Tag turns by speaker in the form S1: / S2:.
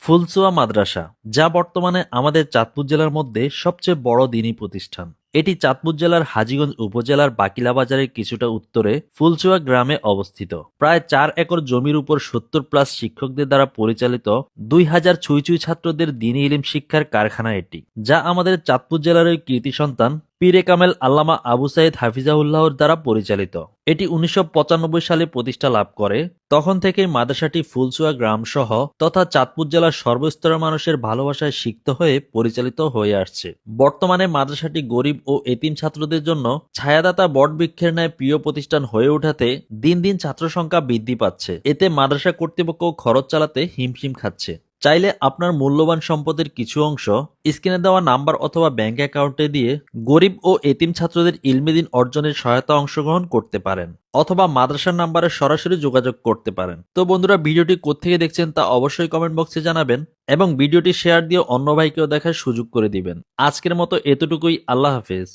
S1: ফুলসুয়া মাদ্রাসা, যা বর্তমানে আমাদের চাঁদপুর জেলার মধ্যে সবচেয়ে বড় দ্বীনি প্রতিষ্ঠান। এটি চাঁদপুর জেলার হাজীগঞ্জ উপজেলার বাকিলা বাজারের কিছুটা উত্তরে ফুলচুয়া গ্রামে অবস্থিত। প্রায় 4 একর জমির উপর 70+ শিক্ষকদের দ্বারা পরিচালিত 2000 ছুঁই ছুঁই ছাত্রদের দ্বীনি ইলম শিক্ষার কারখানা এটি, যা আমাদের চাঁদপুর জেলার ওই কৃতি সন্তান পীরে কামেল আল্লামা আবু সাইদ হাফিজাহুল্লাহর দ্বারা পরিচালিত। এটি 1995 সালে প্রতিষ্ঠা লাভ করে। তখন থেকেই মাদ্রাসাটি ফুলচুয়া গ্রাম সহ তথা চাঁদপুর জেলার সর্বস্তরের মানুষের ভালোবাসায় সিক্ত হয়ে পরিচালিত হয়ে আসছে। বর্তমানে মাদ্রাসাটি গরিব ও এতিম ছাত্রদের জন্য ছায়াদাতা বটবৃক্ষের ন্যায় প্রিয় প্রতিষ্ঠান হয়ে ওঠাতে দিন দিন ছাত্র সংখ্যা বৃদ্ধি পাচ্ছে। এতে মাদ্রাসা কর্তৃপক্ষ খরচ চালাতে হিমশিম খাচ্ছে। চাইলে আপনার মূল্যবান সম্পদের কিছু অংশ স্ক্রিনে দেওয়া নাম্বার অথবা ব্যাংক অ্যাকাউন্টে দিয়ে গরিব ও এতিম ছাত্রদের ইলমে দিন অর্জনের সহায়তা অংশগ্রহণ করতে পারেন, অথবা মাদ্রাসার নাম্বারে সরাসরি যোগাযোগ করতে পারেন। তো বন্ধুরা, ভিডিওটি কোত্থেকে দেখছেন তা অবশ্যই কমেন্ট বক্সে জানাবেন এবং ভিডিওটি শেয়ার দিয়ে অন্য ভাইকেও দেখার সুযোগ করে দিবেন। আজকের মতো এতটুকুই। আল্লাহ হাফেজ।